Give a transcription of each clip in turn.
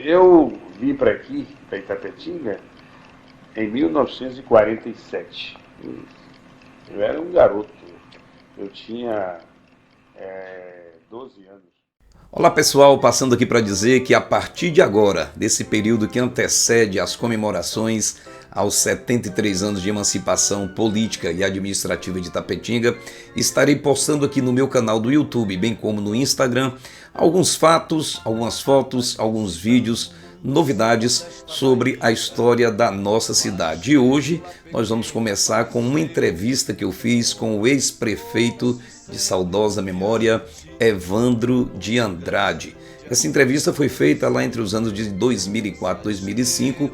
eu vim para aqui, para Itapetinga, em 1947. Eu era um garoto, eu tinha 12 anos. Olá pessoal, passando aqui para dizer que a partir de agora, desse período que antecede as comemorações aos 73 anos de emancipação política e administrativa de Itapetinga, estarei postando aqui no meu canal do YouTube, bem como no Instagram, alguns fatos, algumas fotos, alguns vídeos, novidades sobre a história da nossa cidade. E hoje nós vamos começar com uma entrevista que eu fiz com o ex-prefeito de saudosa memória, Evandro de Andrade. Essa entrevista foi feita lá entre os anos de 2004 e 2005,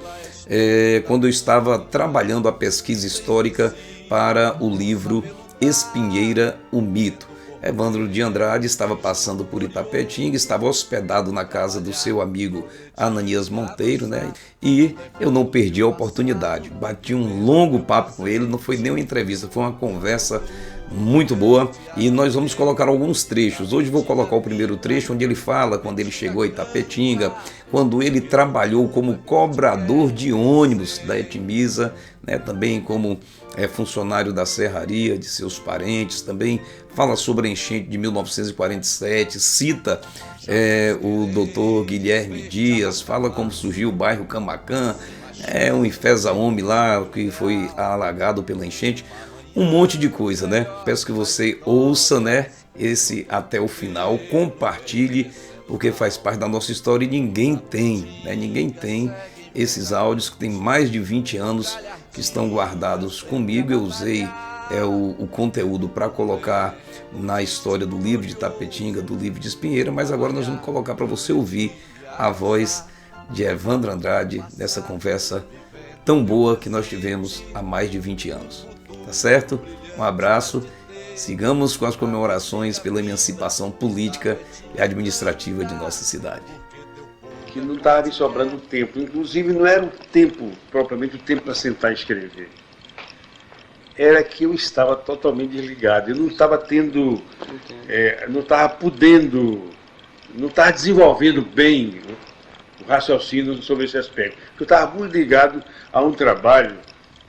quando eu estava trabalhando a pesquisa histórica para o livro Espinheira, o Mito. Evandro de Andrade estava passando por Itapetinga, estava hospedado na casa do seu amigo Ananias Monteiro, né? E eu não perdi a oportunidade. Bati um longo papo com ele, não foi nem uma entrevista, foi uma conversa muito boa, e nós vamos colocar alguns trechos. Hoje vou colocar o primeiro trecho onde ele fala quando ele chegou a Itapetinga, quando ele trabalhou como cobrador de ônibus da Etimisa, né, também como funcionário da serraria de seus parentes, também fala sobre a enchente de 1947, cita o doutor Guilherme Dias, fala como surgiu o bairro Camacan, um Infesa-Homem lá que foi alagado pela enchente. Um monte de coisa, né? Peço que você ouça, né, esse até o final, compartilhe, porque faz parte da nossa história e ninguém tem, né? Ninguém tem esses áudios que tem mais de 20 anos que estão guardados comigo. Eu usei o conteúdo para colocar na história do livro de Itapetinga, do livro de Espinheira, mas agora nós vamos colocar para você ouvir a voz de Evandro Andrade nessa conversa tão boa que nós tivemos há mais de 20 anos. Tá certo? Um abraço. Sigamos com as comemorações pela emancipação política e administrativa de nossa cidade. Que não estava me sobrando tempo. Inclusive não era o tempo, propriamente o tempo para sentar e escrever. Era que eu estava totalmente desligado. Eu não estava tendo, não estava podendo, não estava desenvolvendo bem o raciocínio sobre esse aspecto. Eu estava muito ligado a um trabalho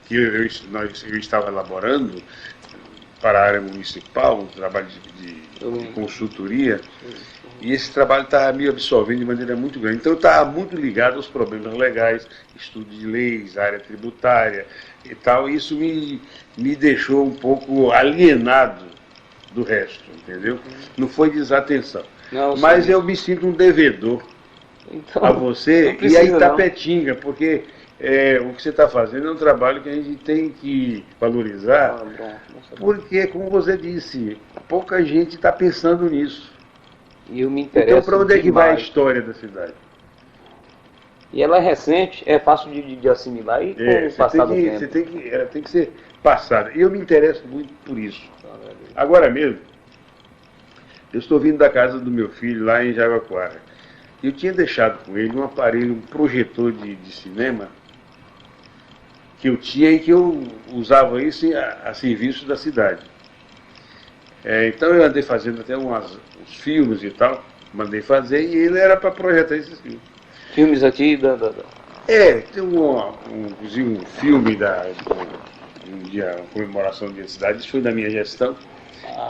que eu estava elaborando para a área municipal, um trabalho de consultoria, e esse trabalho estava me absorvendo de maneira muito grande. Então eu estava muito ligado aos problemas legais, estudo de leis, área tributária e tal, e isso me deixou um pouco alienado do resto, entendeu? Não foi desatenção. Não, mas eu me sinto um devedor a você e a Itapetinga, porque o que você está fazendo é um trabalho que a gente tem que valorizar, porque, como você disse, pouca gente está pensando nisso. E eu me interesso. Então, para onde é que vai a história da cidade? E ela é recente, é fácil de assimilar e com o passar do tempo. Ela tem que ser passada. E eu me interesso muito por isso. Agora mesmo, eu estou vindo da casa do meu filho lá em Jabaquara. Eu tinha deixado com ele um aparelho, um projetor de cinema, que eu tinha e que eu usava isso a serviço da cidade. Então eu andei fazendo até uns filmes e tal, mandei fazer, e ele era para projetar esses filmes. Filmes aqui tem inclusive um filme uma comemoração da cidade, isso foi da minha gestão,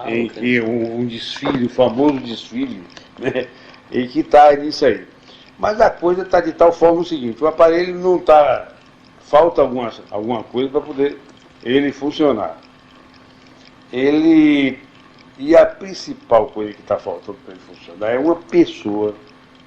em que um desfile, o famoso desfile, né, e que está nisso aí. Mas a coisa está de tal forma o seguinte, o aparelho não está... Falta alguma coisa para poder ele funcionar. E a principal coisa que está faltando para ele funcionar é uma pessoa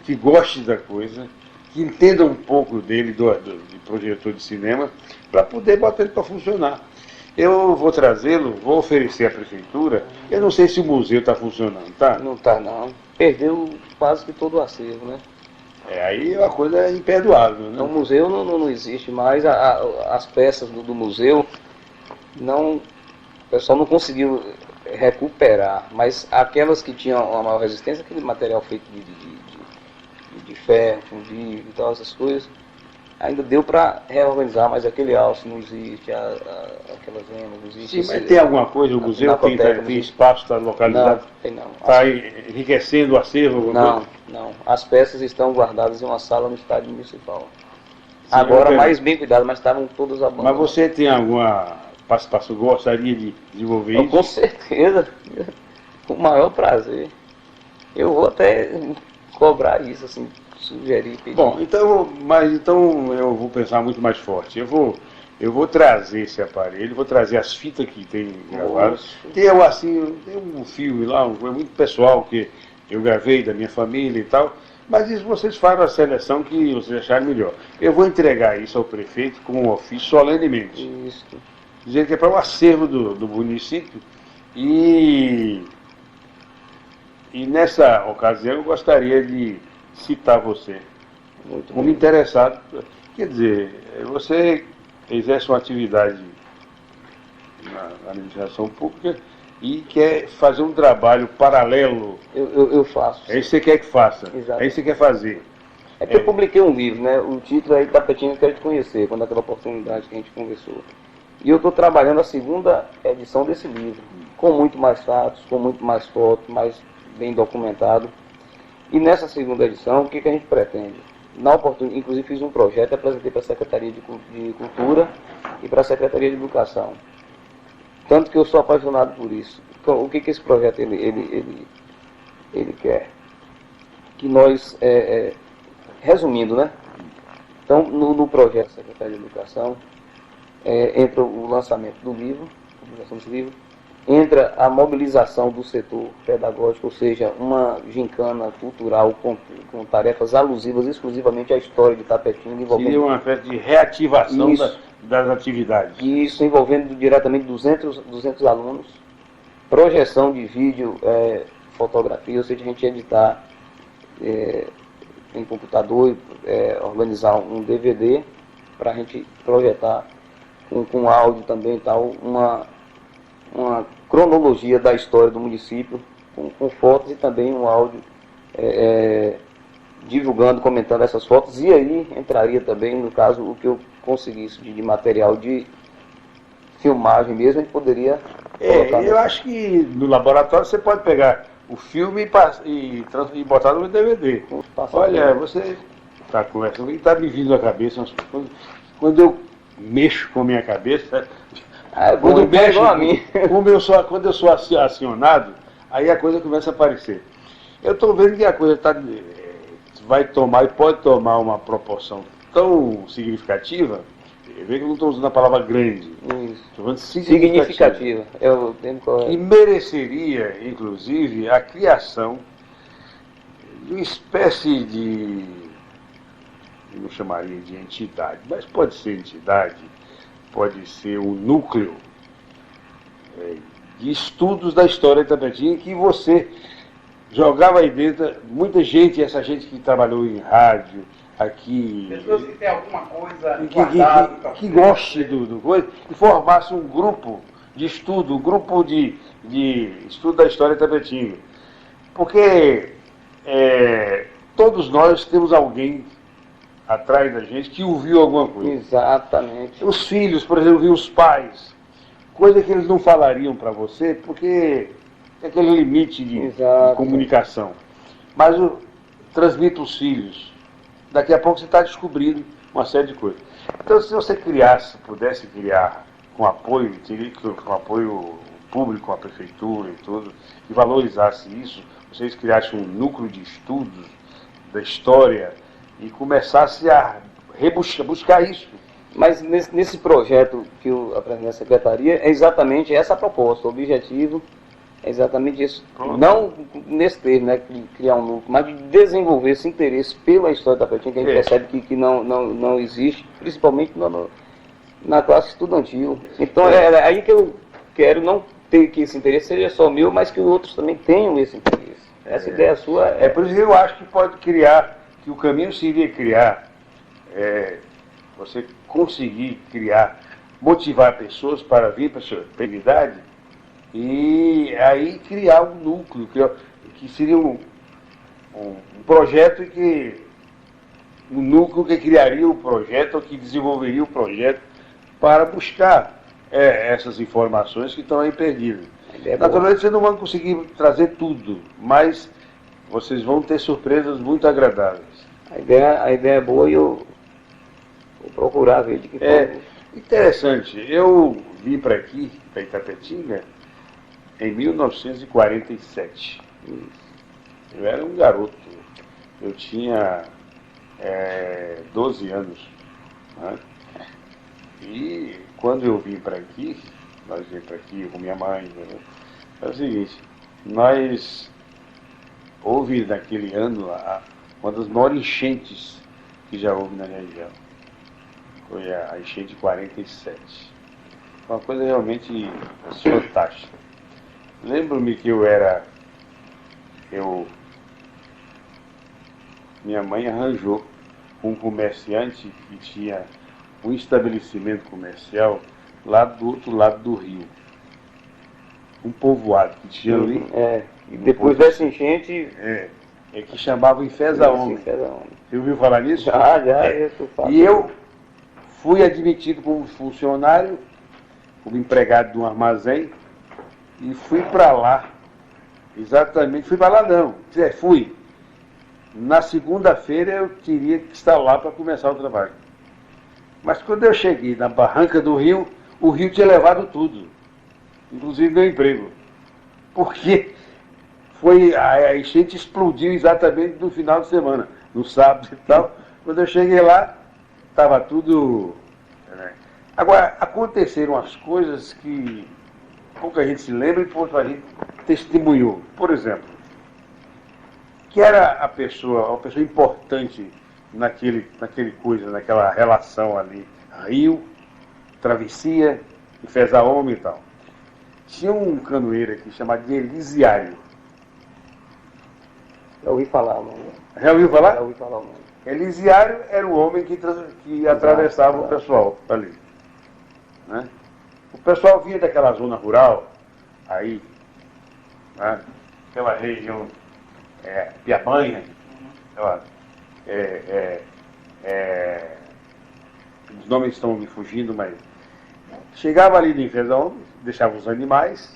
que goste da coisa, que entenda um pouco dele, de projetor de cinema, para poder botar ele para funcionar. Eu vou trazê-lo, vou oferecer à prefeitura. Eu não sei se o museu está funcionando, tá? Não está, não. Perdeu quase que todo o acervo, né? Aí a coisa é imperdoável, né? Então o museu não existe mais, as peças do museu, o pessoal não conseguiu recuperar, mas aquelas que tinham uma maior resistência, aquele material feito de ferro, fundido e tal, essas coisas, ainda deu para reorganizar, mas aquele alce não existe, aquelas renas não existem. Sim, mas tem alguma coisa, o museu tem espaço, está localizado? Não, tem não. Está enriquecendo o acervo? Não. As peças estão guardadas em uma sala no estádio municipal. Sim, agora mais bem cuidado, mas estavam todas abandonadas. Mas você tem alguma participação, gostaria de desenvolver isso? Com certeza, com o maior prazer. Eu vou até cobrar isso, assim, sugerir, pedir. Bom, então eu vou pensar muito mais forte. Eu vou trazer esse aparelho, vou trazer as fitas que tem gravadas. Tem um filme lá, é muito pessoal que eu gravei da minha família e tal. Mas isso vocês fazem a seleção que vocês acharem melhor. Eu vou entregar isso ao prefeito com um ofício solenemente. Isso. Dizendo que é para o acervo do município. E nessa ocasião eu gostaria de citar você como interessado. Quer dizer, você exerce uma atividade na administração pública e quer fazer um trabalho paralelo. Eu faço. É isso que você quer que faça. Exato. É isso que você quer fazer. É que eu publiquei um livro, né? O título é Itapetinga Quero Te Conhecer, quando aquela oportunidade que a gente conversou. E eu estou trabalhando a segunda edição desse livro, com muito mais fatos, com muito mais fotos, mais bem documentado. E nessa segunda edição, o que a gente pretende? Na oportunidade, inclusive fiz um projeto e apresentei para a Secretaria de Cultura e para a Secretaria de Educação. Tanto que eu sou apaixonado por isso. Então, o que esse projeto ele quer? Que nós, resumindo, né? Então, no projeto da Secretaria de Educação, entra o lançamento do livro, a publicação desse livro, entra a mobilização do setor pedagógico, ou seja, uma gincana cultural com tarefas alusivas exclusivamente à história de Itapetinga. Seria uma espécie de reativação das atividades. Isso, envolvendo diretamente 200 alunos, projeção de vídeo, fotografia, ou seja, a gente editar em computador, organizar um DVD para a gente projetar com áudio também, tal, uma cronologia da história do município, com fotos e também um áudio divulgando, comentando essas fotos. E aí entraria também, no caso, o que eu conseguisse de material de filmagem mesmo, a gente poderia colocar. Eu acho que no laboratório você pode pegar o filme e botar no DVD. Olha, você está conversando e está me vindo à cabeça. Quando eu mexo com a minha cabeça, quando eu sou acionado, aí a coisa começa a aparecer. Eu estou vendo que a coisa vai tomar e pode tomar uma proporção tão significativa. Eu vejo que eu não estou usando a palavra grande. Estou falando significativa. E mereceria, inclusive, a criação de uma espécie de, eu não chamaria de entidade, mas pode ser entidade, pode ser um núcleo de estudos da história de Itapetinga, que você jogava aí dentro muita gente, essa gente que trabalhou em rádio, aqui... Pessoas que têm alguma coisa que goste do coisa, e formasse um grupo de estudo, um grupo de estudo da história de Itapetinga. Porque todos nós temos alguém atrás da gente que ouviu alguma coisa. Exatamente. Os filhos, por exemplo, ouviam os pais, coisa que eles não falariam para você, porque tem aquele limite de comunicação. Mas transmite os filhos. Daqui a pouco você está descobrindo uma série de coisas. Então, se você pudesse criar com apoio público, com a prefeitura e tudo, e valorizasse isso, vocês criassem um núcleo de estudos da história e começasse a buscar isso. Mas nesse projeto que eu apresentei na Secretaria, é exatamente essa a proposta, o objetivo é exatamente isso. Pronto. Não nesse termo, né, criar um núcleo, mas de desenvolver esse interesse pela história da Itapetinga, que a gente percebe que não existe, principalmente na classe estudantil. Então é aí que eu quero não ter que esse interesse seja só meu, mas que os outros também tenham esse interesse. Essa ideia sua é por isso que eu acho que pode criar, que o caminho seria criar, você conseguir criar, motivar pessoas para vir para a sua atividade e aí criar um núcleo, que seria um projeto que o núcleo que criaria o projeto, ou que desenvolveria o projeto para buscar essas informações que estão aí perdidas. Naturalmente, vocês não vão conseguir trazer tudo, mas vocês vão ter surpresas muito agradáveis. A ideia é boa e eu vou procurar ver de que forma. Interessante. Eu vim para aqui, para Itapetinga, em 1947. Eu era um garoto. Eu tinha 12 anos. Né? E quando eu vim para aqui, nós viemos para aqui com minha mãe, né? É o seguinte, houve naquele ano uma das maiores enchentes que já houve na região. Foi a enchente de 47. Foi uma coisa realmente fantástica. Lembro-me que minha mãe arranjou um comerciante que tinha um estabelecimento comercial lá do outro lado do rio. Um povoado que tinha ali. E depois dessa enchente. Que chamava Infesa Homem. Você ouviu falar nisso? Já. E eu fui admitido como funcionário, como empregado de um armazém, e fui para lá. Exatamente, fui para lá não. Fui. Na segunda-feira eu teria que estar lá para começar o trabalho. Mas quando eu cheguei na barranca do rio, o rio tinha levado tudo, inclusive meu emprego. Porque a enchente explodiu exatamente no final de semana, no sábado e tal. Quando eu cheguei lá, estava tudo... Agora, aconteceram as coisas que pouca gente se lembra e pouca gente testemunhou. Por exemplo, que era uma pessoa importante naquela relação ali, rio, travessia, Infesa Homem e tal. Tinha um canoeiro aqui chamado de Elisiário. Já ouvi falar, mano. Já ouviu falar? Já ouvi falar, mano. Elisiário era o homem que atravessava o pessoal ali. Né? O pessoal vinha daquela zona rural, aí, né? Aquela região Piabanha, os nomes estão me fugindo, mas chegava ali no Infesão, deixava os animais,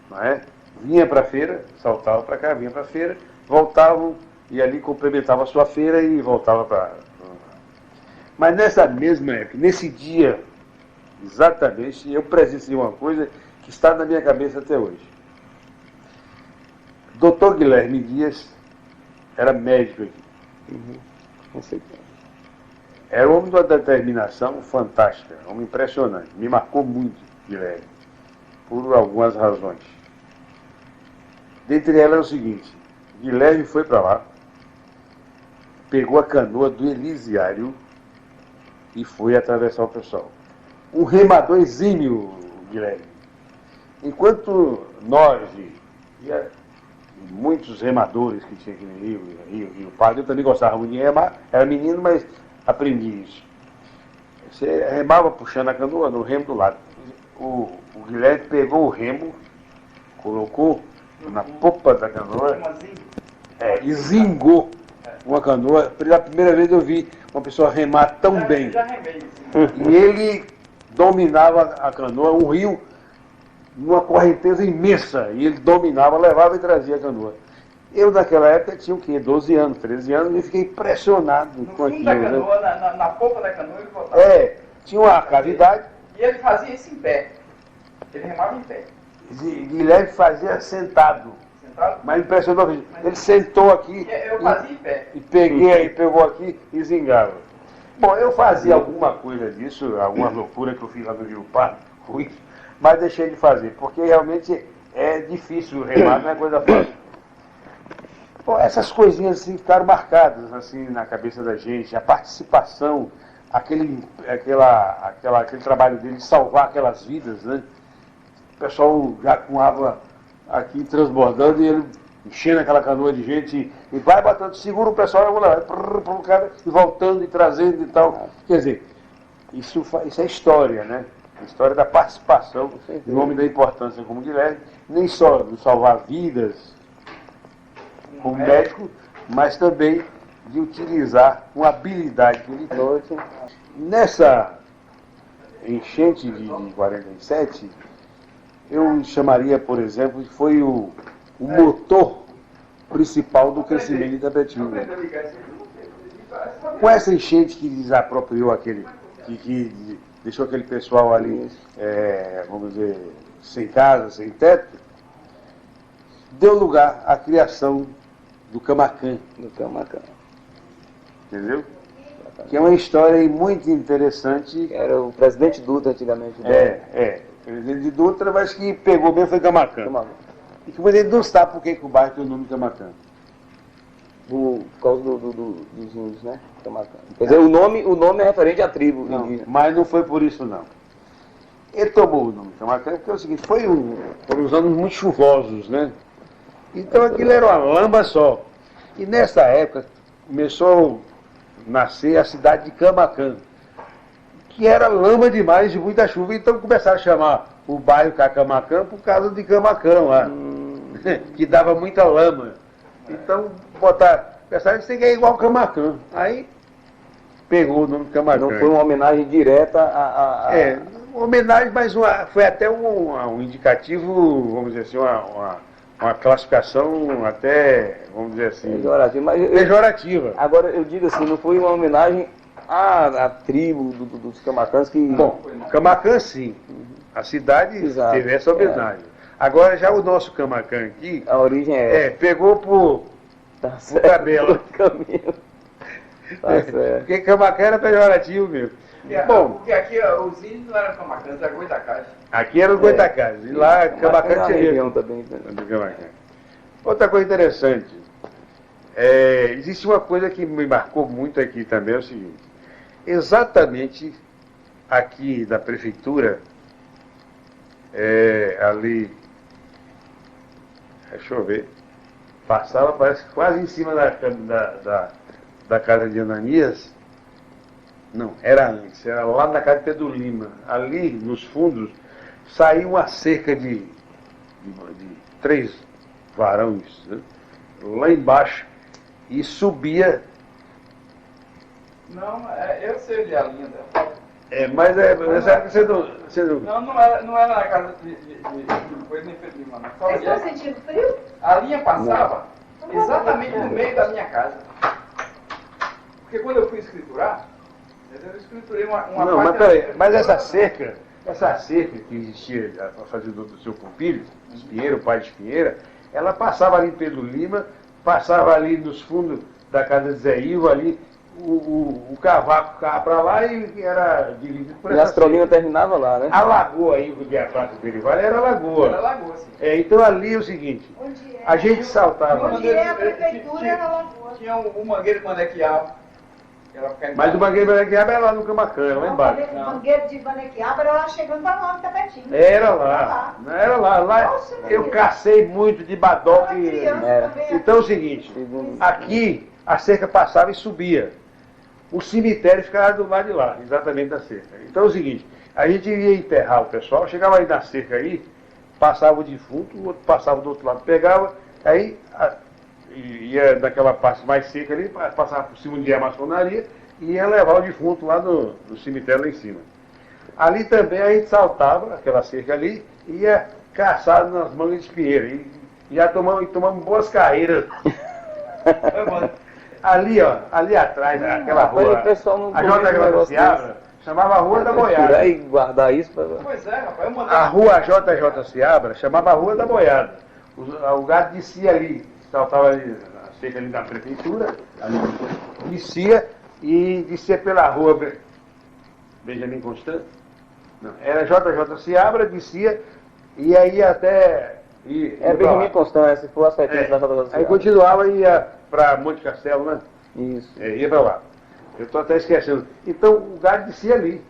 não é? Vinha para a feira, saltava para cá, vinha para a feira, voltavam e ali complementavam a sua feira e voltava para... Mas nessa mesma época, nesse dia, exatamente, eu presenciei uma coisa que está na minha cabeça até hoje. Dr. Guilherme Dias era médico aqui. Era um homem de uma determinação fantástica, um homem impressionante. Me marcou muito, Guilherme, por algumas razões. Dentre elas é o seguinte: Guilherme foi para lá, pegou a canoa do Elisiário e foi atravessar o pessoal. Um remador exímio, Guilherme. Enquanto nós e muitos remadores que tinha aqui no Rio Pardo, eu também gostava muito de remar, era menino, mas aprendi isso. Você remava puxando a canoa no remo do lado. O Guilherme pegou o remo, colocou na popa da canoa e zingou uma canoa. Pela primeira vez eu vi uma pessoa remar tão bem. E ele dominava a canoa, um rio, numa correnteza imensa, e ele dominava, levava e trazia a canoa. Eu naquela época tinha o quê? 12 anos, 13 anos, e fiquei impressionado com aquilo. Da canoa, né? na popa da canoa ele voltava. Tinha uma cavidade. E ele fazia isso em pé. Ele remava em pé. Guilherme fazia sentado. Mas impressionou. Ele sentou aqui. Eu fazia em pé. E pegou aqui e zingava. Bom, eu fazia alguma coisa disso, alguma loucura que eu fiz lá no Rio Pardo, ruim, mas deixei de fazer, porque realmente é difícil remar, não é coisa fácil. Bom, essas coisinhas assim ficaram marcadas assim na cabeça da gente, a participação, aquele trabalho dele de salvar aquelas vidas, né? O pessoal já com água aqui transbordando e ele enchendo aquela canoa de gente e vai batendo, segura o pessoal, eu vou lá, e voltando e trazendo e tal. Quer dizer, isso é história, né? A história da participação do homem da importância como Guilherme, nem só de salvar vidas como médico, mas também de utilizar uma habilidade que ele tinha. Noite. Nessa enchente de 47, eu chamaria, por exemplo, que foi o motor principal do crescimento de Itapetinga. Com essa enchente que desapropriou que deixou aquele pessoal ali, vamos dizer, sem casa, sem teto, deu lugar à criação do Camacan. Do Camacan. Entendeu? Que é uma história aí muito interessante. Era o presidente Dutra antigamente. O presidente Dutra, mas que pegou mesmo foi Camacan. E que você não sabe por que o bairro tem o nome de Camacan. Por causa dos índios, né? Camacan. Quer dizer, o nome é referente à tribo indígena. Mas não foi por isso, não. Ele tomou o nome de Camacan porque é o seguinte, foram uns anos muito chuvosos, né? Então aquilo era uma lamba só. E nessa época começou a nascer a cidade de Camacan, que era lama demais de muita chuva. Então começaram a chamar o bairro Camacan por causa de Camacan lá, que dava muita lama. Então pensaram que isso é igual Camacan. Aí pegou o nome de Camacan. Não foi uma homenagem direta a... Uma homenagem, mas foi até um indicativo, vamos dizer assim, uma classificação até, vamos dizer assim, pejorativa. Agora, eu digo assim, não foi uma homenagem à tribo dos Camacãs que... Bom, Camacan sim, a cidade teve essa homenagem. Agora já o nosso Camacan aqui... A origem pegou por tabela. Tá certo. Porque Camacan era pejorativo mesmo. Bom, porque aqui os índios não eram Camacãs, era Goitacás. Aqui era o Goitacás. E lá Camacan tinha região também. Outra coisa interessante. Existe uma coisa que me marcou muito aqui também, é o seguinte. Exatamente aqui da prefeitura, ali, deixa eu ver, passava, parece que quase em cima da casa de Ananias. Não, era antes, era lá na casa de Pedro Lima. Ali, nos fundos, saiu uma cerca de 3 varões, né? Lá embaixo, e subia. Não, eu sei onde é a linha dela. Mas nessa época você não... Não era na casa de depois nem Pedro Lima, não. Vocês estão sentindo frio? A linha passava exatamente no meio da minha casa. Porque quando eu fui escriturar, eu escriturei uma Não, parte... mas peraí, mas essa cerca que existia na fazenda do seu Pompilho, Espinheira, o pai de Espinheira, ela passava ali em Pedro Lima, passava ali nos fundos da casa de Zé Ivo, ali, o cavaco ficava para lá e era dividido por essa E a Astrolina terminava lá, né? A lagoa aí, onde é a Praça do Perivalho, era lagoa. Era lagoa, sim. Então ali é o seguinte, a gente saltava. Onde é a prefeitura era lagoa. Tinha o mangueiro de Manequiaba. Mas o mangueiro de Manequiaba era lá no Camacan, lá embaixo. O mangueiro de Manequiaba era lá chegando para lá, Tapetinho. Era lá. Nossa, eu cacei muito de badoque. Então é o seguinte, aqui a cerca passava e subia. O cemitério ficava do lado de lá, exatamente da cerca. Então é o seguinte, a gente ia enterrar o pessoal, chegava aí na cerca aí, passava o defunto, o outro passava do outro lado, pegava, aí ia daquela parte mais seca ali, passava por cima de a maçonaria e ia levar o defunto lá no cemitério lá em cima. Ali também a gente saltava aquela cerca ali e ia caçar nas mangas de espinheiro. E já tomamos boas carreiras. Ali, ó, ali atrás, aquela rua, a JJ Seabra, chamava a Rua da Boiada. E guardar isso pra... Pois é, rapaz, eu mandei... A rua JJ Seabra chamava a Rua da Boiada. O gado descia ali, saltava ali, na cerca ali da prefeitura, ali, descia pela rua Benjamin Constant. Não, era JJ Seabra, descia e aí até... Benjamin Constant, se for a sequência da JJ Seabra. Aí continuava e ia para Monte Castelo, né? Isso. Ia para lá. Eu estou até esquecendo. Então o gado descia ali.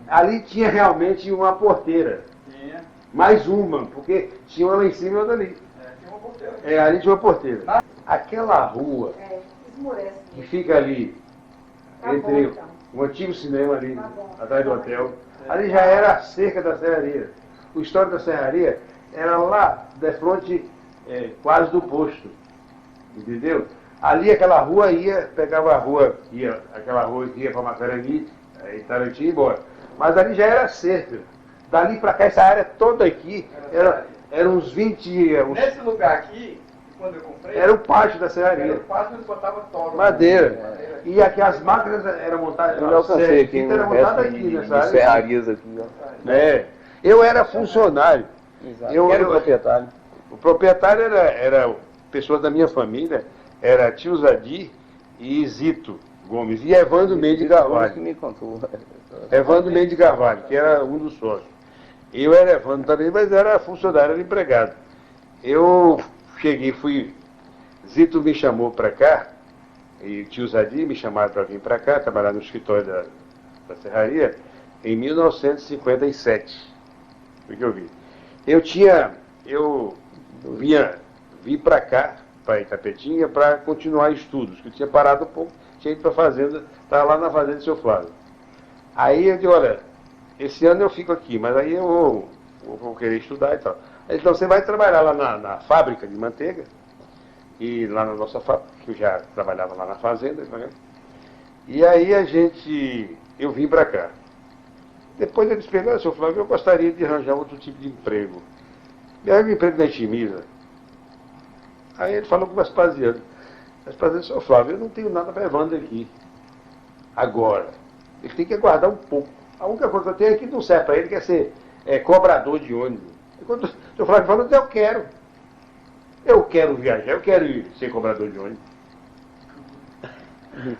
Ali tinha realmente uma porteira. Tinha. Mais uma, porque tinha uma lá em cima e outra ali. Tinha uma porteira. Ali tinha uma porteira. Aquela rua que fica ali, entre o antigo cinema ali, atrás do hotel, ali já era a cerca da serraria. O histórico da serraria era lá, de frente, quase do posto. Entendeu? Ali aquela rua pegava a rua, aquela rua que ia para Macarani, Itarantim e embora. Mas ali já era cerca. Dali para cá, essa área toda aqui, era uns 20... Nesse lugar aqui, quando eu comprei... Era o pátio da serraria. Era o pátio onde botava toro. Madeira. E aqui as máquinas eram montadas... Eu já alcancei aqui era no montada resto aqui nessa de área. serrarias aqui, ó. Eu era funcionário. Exato. Eu Era o proprietário. O proprietário era pessoa da minha família, era tio Zadir e Zito Gomes, e Evandro Mendes de Que Carvalho. me contou. Evandro Mendes de Carvalho, que era um dos sócios. Eu era Evandro também, mas era funcionário, era empregado. Eu cheguei, Zito me chamou para cá, e o tio Zadir me chamaram para vir para cá, trabalhar no escritório da serraria, em 1957. Foi que eu vi. Eu vim para cá, para Itapetinga, para continuar estudos, que eu tinha parado um pouco, tinha ido para a fazenda, estava lá na fazenda do seu Flávio. Aí eu disse, olha, esse ano eu fico aqui, mas aí eu vou querer estudar e tal. Então você vai trabalhar lá na fábrica de manteiga, e lá na nossa fábrica, que eu já trabalhava lá na fazenda, né? E aí eu vim para cá. Depois eu disse, seu Flávio, eu gostaria de arranjar outro tipo de emprego. E aí o emprego na Itimiza. Aí ele falou com o Vespasiano. Vespasiano disse, seu Flávio, eu não tenho nada para Evandro aqui. Agora. Ele tem que aguardar um pouco. A única coisa que eu tenho aqui não serve para ele, que é ser cobrador de ônibus. E quando o seu Flávio falou, eu quero. Eu quero viajar, eu quero ser cobrador de ônibus.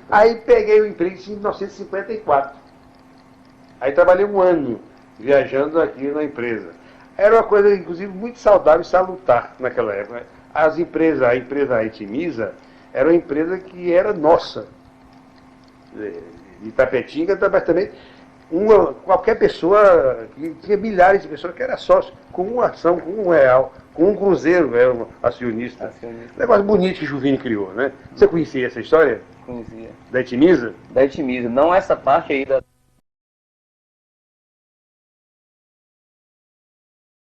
Aí peguei o emprego em 1954. Aí trabalhei um ano viajando aqui na empresa. Era uma coisa, inclusive, muito saudável e salutar naquela época. A empresa Itimiza era uma empresa que era nossa. De Itapetinga, mas também qualquer pessoa, que tinha milhares de pessoas que era sócio, com uma ação, com R$1, com um cruzeiro, era um acionista. Negócio bonito que o Juvini criou, né? Você conhecia essa história? Conhecia. Da Itimiza? Da Itimiza. Não essa parte aí da...